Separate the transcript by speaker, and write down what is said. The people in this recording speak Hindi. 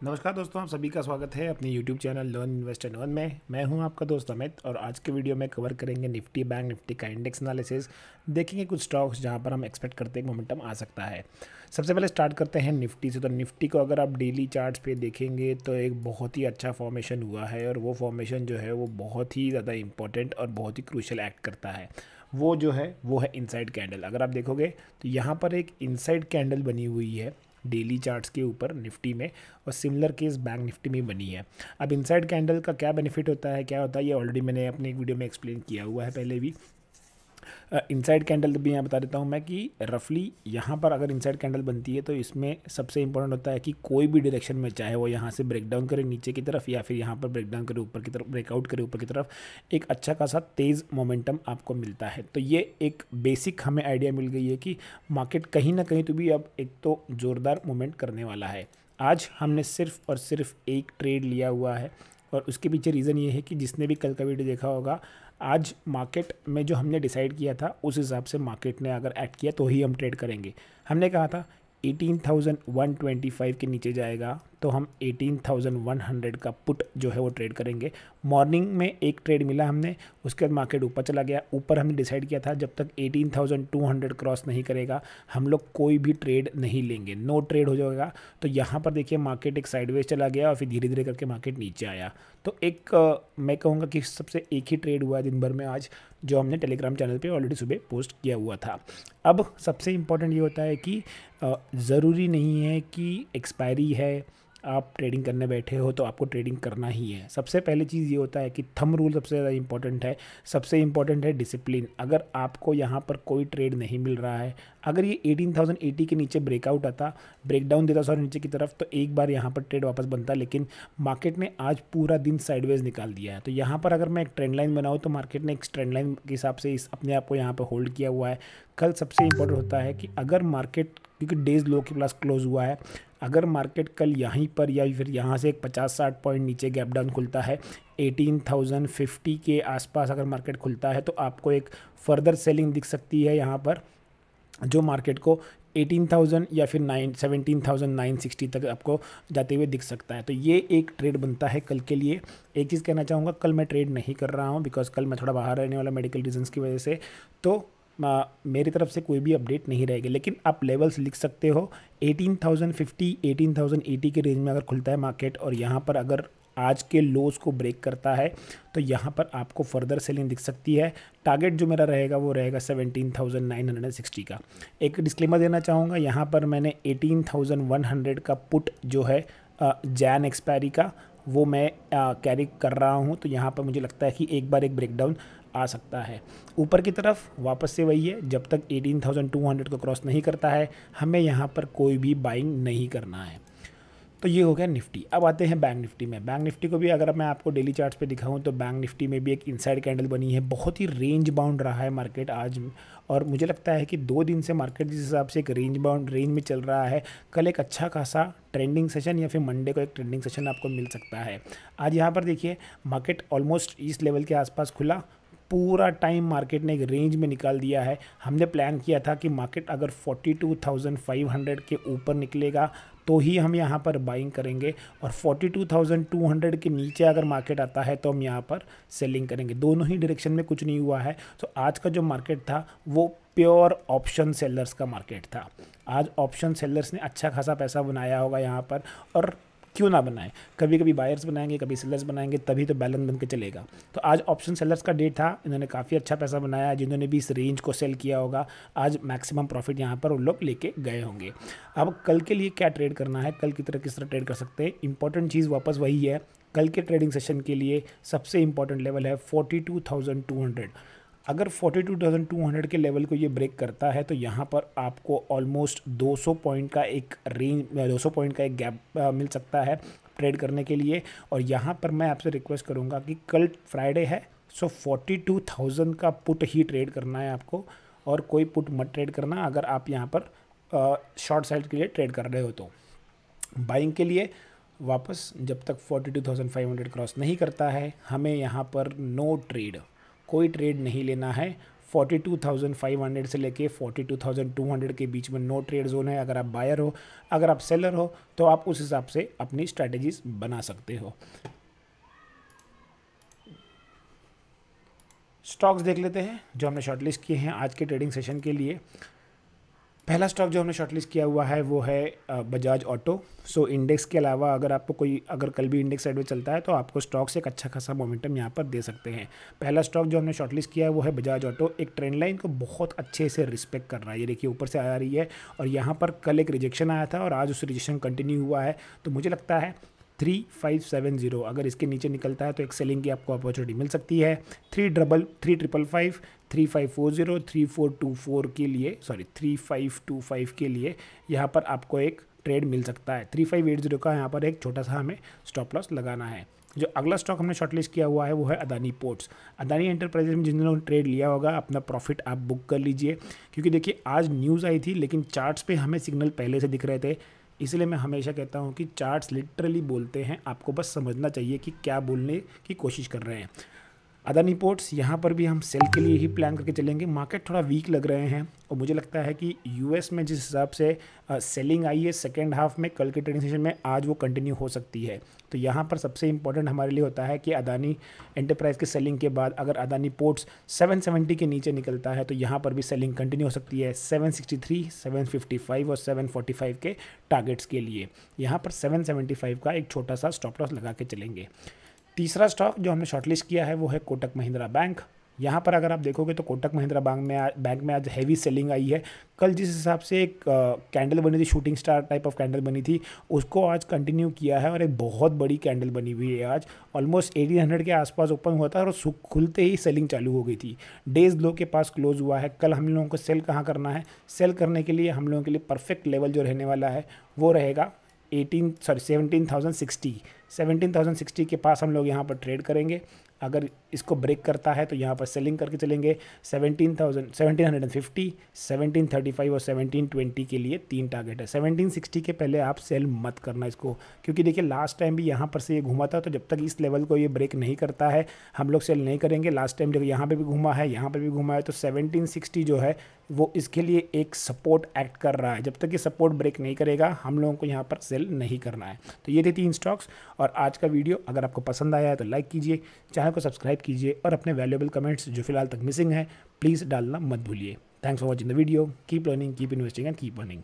Speaker 1: नमस्कार दोस्तों, आप सभी का स्वागत है अपने YouTube channel learn invest and earn में। मैं हूं आपका दोस्त अमित और आज के वीडियो में कवर करेंगे निफ्टी बैंक निफ्टी का इंडेक्स एनालिसिस। देखेंगे कुछ स्टॉक्स जहां पर हम एक्सपेक्ट करते हैं मोमेंटम आ सकता है। सबसे पहले स्टार्ट करते हैं निफ्टी से। तो निफ्टी को अगर आप डेली चार्ट्स पे देखेंगे तो एक बहुत ही अच्छा फॉर्मेशन हुआ है और वो फॉर्मेशन जो है वो बहुत ही ज़्यादा इंपॉर्टेंट और बहुत ही क्रूशियल एक्ट करता है। वो जो है वो है इनसाइड कैंडल। अगर आप देखोगे तो यहाँ पर एक इनसाइड कैंडल बनी हुई है डेली चार्ट्स के ऊपर निफ्टी में, और सिमिलर केस बैंक निफ्टी में बनी है। अब इनसाइड कैंडल का क्या बेनिफिट होता है, क्या होता है, ये ऑलरेडी मैंने अपने एक वीडियो में एक्सप्लेन किया हुआ है पहले भी। इनसाइड कैंडल भी यहाँ बता देता हूँ मैं कि रफली यहाँ पर अगर इनसाइड कैंडल बनती है तो इसमें सबसे इंपॉर्टेंट होता है कि कोई भी डायरेक्शन में, चाहे वो यहाँ से ब्रेकडाउन करे नीचे की तरफ या फिर यहाँ पर ब्रेकडाउन करे ऊपर की तरफ, ब्रेकआउट करे ऊपर की तरफ, एक अच्छा खासा तेज़ मोमेंटम आपको मिलता है। तो ये एक बेसिक हमें आइडिया मिल गई है कि मार्केट कहीं ना कहीं तो भी अब एक तो ज़ोरदार मूवमेंट करने वाला है। आज हमने सिर्फ और सिर्फ एक ट्रेड लिया हुआ है और उसके पीछे रीज़न ये है कि जिसने भी कल का वीडियो देखा होगा, आज मार्केट में जो हमने डिसाइड किया था उस हिसाब से मार्केट ने अगर एक्ट किया तो ही हम ट्रेड करेंगे। हमने कहा था 18,125 के नीचे जाएगा तो हम 18,100 का पुट जो है वो ट्रेड करेंगे। मॉर्निंग में एक ट्रेड मिला हमने, उसके बाद मार्केट ऊपर चला गया। ऊपर हमने डिसाइड किया था जब तक 18,200 क्रॉस नहीं करेगा हम लोग कोई भी ट्रेड नहीं लेंगे, नो ट्रेड हो जाएगा। तो यहाँ पर देखिए मार्केट एक साइडवेज चला गया और फिर धीरे धीरे करके मार्केट नीचे आया। तो एक मैं कहूँगा कि सबसे एक ही ट्रेड हुआ है दिन भर में आज, जो हमने टेलीग्राम चैनल पे ऑलरेडी सुबह पोस्ट किया हुआ था। अब सबसे इम्पॉर्टेंट ये होता है कि ज़रूरी नहीं है कि एक्सपायरी है, आप ट्रेडिंग करने बैठे हो तो आपको ट्रेडिंग करना ही है। सबसे पहले चीज़ ये होता है कि थंब रूल सबसे ज़्यादा इंपॉर्टेंट है। सबसे इंपॉर्टेंट है डिसिप्लिन। अगर आपको यहाँ पर कोई ट्रेड नहीं मिल रहा है, अगर ये 18,080 के नीचे ब्रेकआउट आता, ब्रेकडाउन देता सॉरी नीचे की तरफ, तो एक बार यहाँ पर ट्रेड वापस बनता, लेकिन मार्केट ने आज पूरा दिन साइडवेज निकाल दिया है। तो यहाँ पर अगर मैं एक ट्रेंड लाइन बनाऊँ तो मार्केट ने एक ट्रेंड लाइन के हिसाब से इस अपने आप को यहाँ पर होल्ड किया हुआ है। कल सबसे इंपॉर्टेंट होता है कि अगर मार्केट, क्योंकि डेज लो के प्लस क्लोज हुआ है, अगर मार्केट कल यहीं पर या फिर यहाँ से एक 50-60 पॉइंट नीचे गैप डाउन खुलता है, 18,050 के आसपास अगर मार्केट खुलता है, तो आपको एक फर्दर सेलिंग दिख सकती है यहाँ पर, जो मार्केट को 18,000 या फिर 17,960 तक आपको जाते हुए दिख सकता है। तो ये एक ट्रेड बनता है कल के लिए। एक चीज़ कहना चाहूँगा, कल मैं ट्रेड नहीं कर रहा हूँ बिकॉज कल मैं थोड़ा बाहर रहने वाला मेडिकल रीजंस की वजह से, तो मेरी तरफ से कोई भी अपडेट नहीं रहेगी। लेकिन आप लेवल्स लिख सकते हो 18,050 18,080 के रेंज में अगर खुलता है मार्केट और यहाँ पर अगर आज के लोज को ब्रेक करता है तो यहाँ पर आपको फर्दर सेलिंग दिख सकती है। टारगेट जो मेरा रहेगा वो रहेगा 17,960 का। एक डिस्क्लेमर देना चाहूँगा, यहाँ पर मैंने 18,100 का पुट जो है जैन एक्सपायरी का वो मैं कैरी कर रहा हूँ। तो यहाँ पर मुझे लगता है कि एक बार एक ब्रेकडाउन आ सकता है ऊपर की तरफ। वापस से वही है, जब तक 18,200 को क्रॉस नहीं करता है हमें यहाँ पर कोई भी बाइंग नहीं करना है। तो ये हो गया निफ्टी। अब आते हैं बैंक निफ्टी में। बैंक निफ्टी को भी अगर मैं आपको डेली चार्ट्स पे दिखाऊं तो बैंक निफ्टी में भी एक इनसाइड कैंडल बनी है। बहुत ही रेंज बाउंड रहा है मार्केट आज, और मुझे लगता है कि 2 दिन से मार्केट जिस हिसाब से एक रेंज में चल रहा है, कल एक अच्छा खासा ट्रेंडिंग सेशन या फिर मंडे को एक ट्रेंडिंग सेशन आपको मिल सकता है। आज यहाँ पर देखिए मार्केट ऑलमोस्ट इस लेवल के आसपास खुला, पूरा टाइम मार्केट ने एक रेंज में निकाल दिया है। हमने प्लान किया था कि मार्केट अगर 42,500 के ऊपर निकलेगा तो ही हम यहाँ पर बाइंग करेंगे, और 42,200 के नीचे अगर मार्केट आता है तो हम यहाँ पर सेलिंग करेंगे। दोनों ही डायरेक्शन में कुछ नहीं हुआ है। तो आज का जो मार्केट था वो प्योर ऑप्शन सेलर्स का मार्केट था। आज ऑप्शन सेलर्स ने अच्छा खासा पैसा बनाया होगा यहाँ पर, और क्यों ना बनाए, कभी कभी बायर्स बनाएंगे कभी सेलर्स बनाएंगे, तभी तो बैलेंस बन के चलेगा। तो आज ऑप्शन सेलर्स का डे था, इन्होंने काफ़ी अच्छा पैसा बनाया। जिन्होंने भी इस रेंज को सेल किया होगा आज मैक्सिमम प्रॉफिट यहाँ पर उन लोग लेके गए होंगे। अब कल के लिए क्या ट्रेड करना है, कल की तरह किस तरह ट्रेड कर सकते हैं, इंपॉर्टेंट चीज़ वापस वही है। कल के ट्रेडिंग सेशन के लिए सबसे इंपॉर्टेंट लेवल है 42,200। अगर 42,200 के लेवल को ये ब्रेक करता है तो यहाँ पर आपको ऑलमोस्ट 200 पॉइंट का एक रेंज 200 पॉइंट का एक गैप मिल सकता है ट्रेड करने के लिए। और यहाँ पर मैं आपसे रिक्वेस्ट करूँगा कि कल फ्राइडे है, सो 42,000 का पुट ही ट्रेड करना है आपको, और कोई पुट मत ट्रेड करना अगर आप यहाँ पर शॉर्ट साइड के लिए ट्रेड कर रहे हो। तो बाइंग के लिए वापस जब तक 42,500 क्रॉस नहीं करता है हमें यहाँ पर नो ट्रेड, कोई ट्रेड नहीं लेना है 42,500 से लेके 42,200 के बीच में नो ट्रेड जोन है। अगर आप बायर हो, अगर आप सेलर हो, तो आप उस हिसाब से अपनी स्ट्रैटेजीज बना सकते हो। स्टॉक्स देख लेते हैं जो हमने शॉर्टलिस्ट किए हैं आज के ट्रेडिंग सेशन के लिए। पहला स्टॉक जो हमने शॉर्टलिस्ट किया हुआ है वो है बजाज ऑटो। सो इंडेक्स के अलावा अगर कल भी इंडेक्स साइड में चलता है तो आपको स्टॉक से एक अच्छा खासा मोमेंटम यहाँ पर दे सकते हैं। पहला स्टॉक जो हमने शॉर्टलिस्ट किया है वो है बजाज ऑटो। एक ट्रेंड लाइन को बहुत अच्छे से रिस्पेक्ट कर रहा है, ये देखिए ऊपर से आ रही है और यहाँ पर कल एक रिजेक्शन आया था और आज उस रिजेक्शन कंटिन्यू हुआ है। तो मुझे लगता है 3570 अगर इसके नीचे निकलता है तो एक सेलिंग की आपको अपॉर्चुनिटी मिल सकती है। 3555, 3540, 3424 के लिए 3525 के लिए यहाँ पर आपको एक ट्रेड मिल सकता है। 3580 का यहाँ पर एक छोटा सा हमें स्टॉप लॉस लगाना है। जो अगला स्टॉक हमने शॉर्टलिस्ट किया हुआ है वो है अदानी पोर्ट्स। अदानी एंटरप्राइजेज में जिन लोगों ने ट्रेड लिया होगा अपना प्रॉफिट आप बुक कर लीजिए, क्योंकि देखिए आज न्यूज़ आई थी लेकिन चार्ट्स पे हमें सिग्नल पहले से दिख रहे थे। इसलिए मैं हमेशा कहता हूँ कि चार्ट्स लिटरली बोलते हैं, आपको बस समझना चाहिए कि क्या बोलने की कोशिश कर रहे हैं। अदानी पोर्ट्स यहाँ पर भी हम सेल के लिए ही प्लान करके चलेंगे। मार्केट थोड़ा वीक लग रहे हैं और मुझे लगता है कि यूएस में जिस हिसाब से सेलिंग आई है सेकेंड हाफ में कल के ट्रेडिंग सेशन में, आज वो कंटिन्यू हो सकती है। तो यहाँ पर सबसे इंपॉर्टेंट हमारे लिए होता है कि अदानी एंटरप्राइज के सेलिंग के बाद अगर अदानी पोर्ट्स 770 के नीचे निकलता है तो यहाँ पर भी सेलिंग कंटिन्यू हो सकती है 763, 755 और 745 के टारगेट्स के लिए। यहाँ पर 775 का एक छोटा सा स्टॉप लॉस लगा के चलेंगे। तीसरा स्टॉक जो हमने शॉर्टलिस्ट किया है वो है कोटक महिंद्रा बैंक। यहाँ पर अगर आप देखोगे तो कोटक महिंद्रा बैंक में आज हैवी सेलिंग आई है। कल जिस हिसाब से एक कैंडल बनी थी, shooting star type of candle बनी थी, उसको आज कंटिन्यू किया है और एक बहुत बड़ी कैंडल बनी हुई है। आज ऑलमोस्ट 1800 के आसपास ओपन हुआ था और खुलते ही सेलिंग चालू हो गई थी। डेज लो के पास क्लोज हुआ है। कल हम लोगों को सेल कहाँ करना है? सेल करने के लिए हम लोगों के लिए परफेक्ट लेवल जो रहने वाला है वो रहेगा 17,060 के पास हम लोग यहाँ पर ट्रेड करेंगे। अगर इसको ब्रेक करता है तो यहाँ पर सेलिंग करके चलेंगे 1750, 1735 और 1720 के लिए 3 टारगेट है। 1760 के पहले आप सेल मत करना इसको, क्योंकि देखिए लास्ट टाइम भी यहाँ पर से ये घूमा था, तो जब तक इस लेवल को ये ब्रेक नहीं करता है हम लोग सेल नहीं करेंगे। लास्ट टाइम जब यहाँ पे भी घूमा है, यहाँ पर भी घूमा है, तो 1760 जो है वो इसके लिए एक सपोर्ट एक्ट कर रहा है। जब तक ये सपोर्ट ब्रेक नहीं करेगा हम लोगों को यहाँ पर सेल नहीं करना है। तो ये थे 3 स्टॉक्स और आज का वीडियो अगर आपको पसंद आया है तो लाइक कीजिए, चैनल को सब्सक्राइब कीजिए और अपने वैल्यूएबल कमेंट्स जो फिलहाल तक मिसिंग है प्लीज़ डालना मत भूलिए। Thanks for watching the video. Keep learning, keep investing and keep earning.